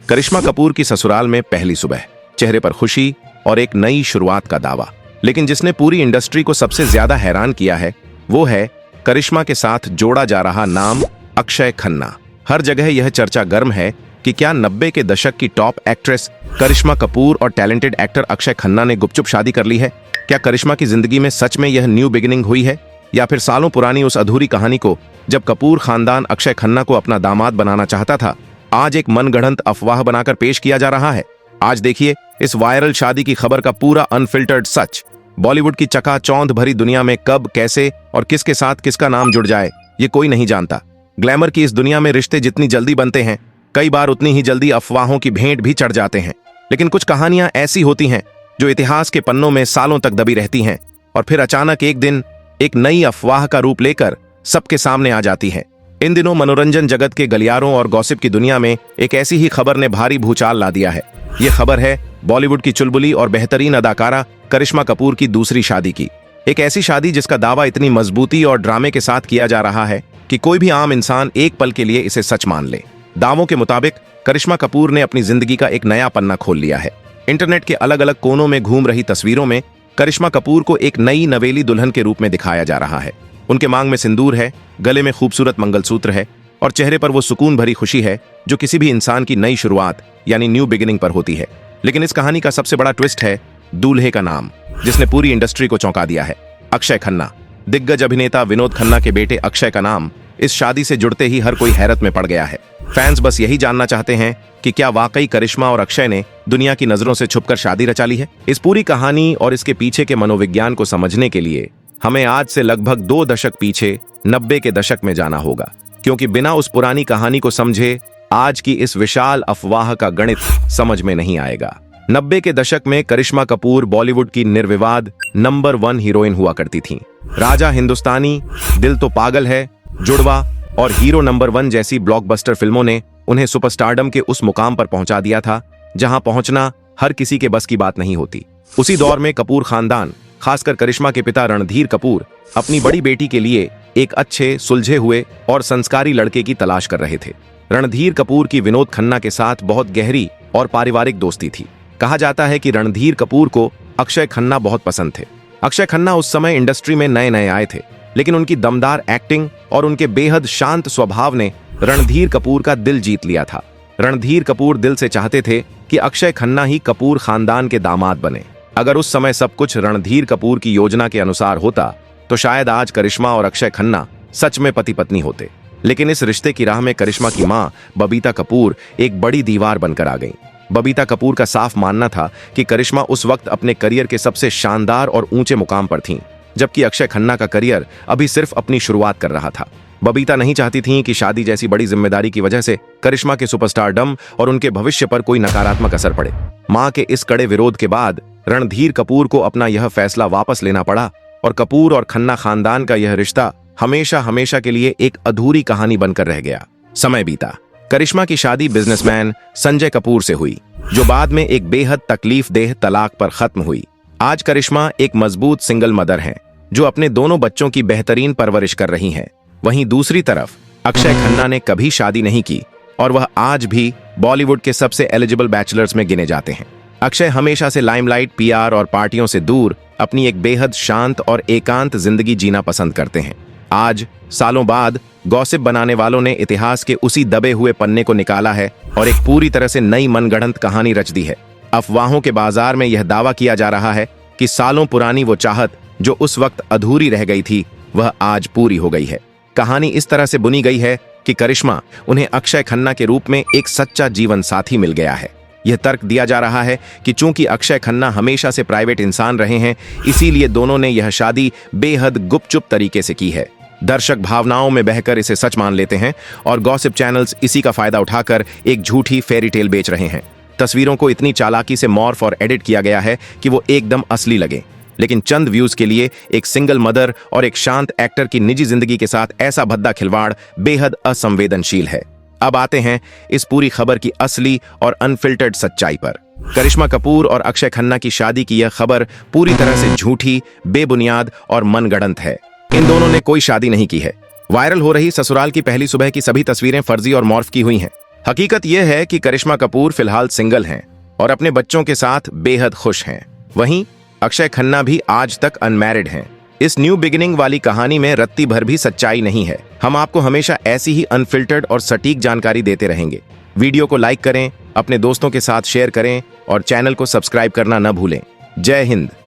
करिश्मा कपूर की ससुराल में पहली सुबह, चेहरे पर खुशी और एक नई शुरुआत का दावा। लेकिन जिसने पूरी इंडस्ट्री को सबसे ज्यादा हैरान किया है वो है करिश्मा के साथ जोड़ा जा रहा नाम अक्षय खन्ना। हर जगह यह चर्चा गर्म है कि क्या 90 के दशक की टॉप एक्ट्रेस करिश्मा कपूर और टैलेंटेड एक्टर अक्षय खन्ना ने गुपचुप शादी कर ली है। क्या करिश्मा की जिंदगी में सच में यह न्यू बिगिनिंग हुई है, या फिर सालों पुरानी उस अधूरी कहानी को जब कपूर खानदान अक्षय खन्ना को अपना दामाद बनाना चाहता था, आज एक मनगढ़ंत अफवाह बनाकर पेश किया जा रहा है। आज देखिए इस वायरल शादी की खबर का पूरा अनफिल्टर्ड सच। बॉलीवुड की चकाचौंध भरी दुनिया में कब, कैसे और किसके साथ किसका नाम जुड़ जाए ये कोई नहीं जानता। ग्लैमर की इस दुनिया में रिश्ते जितनी जल्दी बनते हैं, कई बार उतनी ही जल्दी अफवाहों की भेंट भी चढ़ जाते हैं। लेकिन कुछ कहानियां ऐसी होती हैं जो इतिहास के पन्नों में सालों तक दबी रहती हैं और फिर अचानक एक दिन एक नई अफवाह का रूप लेकर सबके सामने आ जाती है। इन दिनों मनोरंजन जगत के गलियारों और गॉसिप की दुनिया में एक ऐसी ही खबर ने भारी भूचाल ला दिया है। यह खबर है बॉलीवुड की चुलबुली और बेहतरीन अदाकारा करिश्मा कपूर की दूसरी शादी की। एक ऐसी शादी जिसका दावा इतनी मजबूती और ड्रामे के साथ किया जा रहा है कि कोई भी आम इंसान एक पल के लिए इसे सच मान ले। दावों के मुताबिक करिश्मा कपूर ने अपनी जिंदगी का एक नया पन्ना खोल लिया है। इंटरनेट के अलग अलग कोनों में घूम रही तस्वीरों में करिश्मा कपूर को एक नई नवेली दुल्हन के रूप में दिखाया जा रहा है। उनके मांग में सिंदूर है, गले में खूबसूरत मंगलसूत्र है और चेहरे पर वो सुकून भरी खुशी है जो किसी भी इंसान की नई शुरुआत यानी न्यू बिगिनिंग पर होती है। लेकिन इस कहानी का सबसे बड़ा ट्विस्ट है दूल्हे का नाम, जिसने पूरी इंडस्ट्री को चौंका दिया है। अक्षय खन्ना। दिग्गज अभिनेता विनोद खन्ना के बेटे अक्षय का नाम इस शादी से जुड़ते ही हर कोई हैरत में पड़ गया है। फैंस बस यही जानना चाहते हैं कि क्या वाकई करिश्मा और अक्षय ने दुनिया की नजरों से छुपकर शादी रचा ली है। इस पूरी कहानी और इसके पीछे के मनोविज्ञान को समझने के लिए हमें आज से लगभग 2 दशक पीछे 90 के दशक में जाना होगा, क्योंकि बिना उस पुरानी कहानी को समझे आज की इस विशाल अफवाह का गणित समझ में नहीं आएगा। 90 के दशक में करिश्मा कपूर बॉलीवुड की निर्विवाद नंबर 1 हीरोइन हुआ करती थीं। राजा हिंदुस्तानी, दिल तो पागल है, जुड़वा और हीरो नंबर 1 जैसी ब्लॉकबस्टर फिल्मों ने उन्हें सुपरस्टारडम के उस मुकाम पर पहुंचा दिया था जहां पहुंचना हर किसी के बस की बात नहीं होती। उसी दौर में कपूर खानदान, खासकर करिश्मा के पिता रणधीर कपूर, अपनी बड़ी बेटी के लिए एक अच्छे, सुलझे हुए और संस्कारी लड़के की तलाश कर रहे थे। रणधीर कपूर की विनोद खन्ना के साथ बहुत गहरी और पारिवारिक दोस्ती थी। कहा जाता है कि रणधीर कपूर को अक्षय खन्ना बहुत पसंद थे। अक्षय खन्ना उस समय इंडस्ट्री में नए नए आए थे, लेकिन उनकी दमदार एक्टिंग और उनके बेहद शांत स्वभाव ने रणधीर कपूर का दिल जीत लिया था। रणधीर कपूर दिल से चाहते थे कि अक्षय खन्ना ही कपूर खानदान के दामाद बने। अगर उस समय सब कुछ रणधीर कपूर की योजना के अनुसार होता तो शायद आज करिश्मा और अक्षय खन्ना सच में पति पत्नी होते। लेकिन इस रिश्ते की राह में करिश्मा की मां बबीता कपूर एक बड़ी दीवार बनकर आ गईं। बबीता कपूर का साफ मानना था कि करिश्मा उस वक्त अपने करियर के सबसे शानदार और ऊंचे मुकाम पर थीं, जबकि अक्षय खन्ना का करियर अभी सिर्फ अपनी शुरुआत कर रहा था। बबीता नहीं चाहती थीं कि शादी जैसी बड़ी जिम्मेदारी की वजह से करिश्मा के सुपरस्टारडम और उनके भविष्य पर कोई नकारात्मक असर पड़े। मां के इस कड़े विरोध के बाद रणधीर कपूर को अपना यह फैसला वापस लेना पड़ा और कपूर और खन्ना खानदान का यह रिश्ता हमेशा हमेशा के लिए एक अधूरी कहानी बनकर रह गया। समय बीता। करिश्मा की शादी बिजनेसमैन संजय कपूर से हुई, जो बाद में एक बेहद तकलीफदेह तलाक पर खत्म हुई। आज करिश्मा एक मजबूत सिंगल मदर हैं, जो अपने दोनों बच्चों की बेहतरीन परवरिश कर रही हैं। वहीं दूसरी तरफ अक्षय खन्ना ने कभी शादी नहीं की और वह आज भी बॉलीवुड के सबसे एलिजिबल बैचलर्स में गिने जाते हैं। अक्षय हमेशा से लाइमलाइट, पीआर और पार्टियों से दूर अपनी एक बेहद शांत और एकांत जिंदगी जीना पसंद करते हैं। आज सालों बाद गॉसिप बनाने वालों ने इतिहास के उसी दबे हुए पन्ने को निकाला है और एक पूरी तरह से नई मनगढ़ंत कहानी रच दी है। अफवाहों के बाजार में यह दावा किया जा रहा है कि सालों पुरानी वो चाहत जो उस वक्त अधूरी रह गई थी, वह आज पूरी हो गई है। कहानी इस तरह से बुनी गई है कि करिश्मा उन्हें अक्षय खन्ना के रूप में एक सच्चा जीवन साथी मिल गया है। यह तर्क दिया जा रहा है कि चूंकि अक्षय खन्ना हमेशा से प्राइवेट इंसान रहे हैं, इसीलिए दोनों ने यह शादी बेहद गुपचुप तरीके से की है। दर्शक भावनाओं में बहकर इसे सच मान लेते हैं और गॉसिप चैनल्स इसी का फायदा उठाकर एक झूठी फेरी टेल बेच रहे हैं। तस्वीरों को इतनी चालाकी से मॉर्फ और एडिट किया गया है कि वो एकदम असली लगे, लेकिन चंद व्यूज के लिए एक सिंगल मदर और एक शांत एक्टर की निजी जिंदगी के साथ ऐसा भद्दा खिलवाड़ बेहद असंवेदनशील है। अब आते हैं इस पूरी खबर की असली और अनफिल्टर्ड सच्चाई पर। करिश्मा कपूर और अक्षय खन्ना की शादी की यह खबर पूरी तरह से झूठी, बेबुनियाद और मनगढ़ंत है। इन दोनों ने कोई शादी नहीं की है। वायरल हो रही ससुराल की पहली सुबह की सभी तस्वीरें फर्जी और मॉर्फ की हुई हैं। हकीकत यह है कि करिश्मा कपूर फिलहाल सिंगल हैं और अपने बच्चों के साथ बेहद खुश हैं। वहीं अक्षय खन्ना भी आज तक अनमैरिड हैं। इस न्यू बिगिनिंग वाली कहानी में रत्ती भर भी सच्चाई नहीं है। हम आपको हमेशा ऐसी ही अनफिल्टर्ड और सटीक जानकारी देते रहेंगे। वीडियो को लाइक करें, अपने दोस्तों के साथ शेयर करें और चैनल को सब्सक्राइब करना न भूलें। जय हिंद।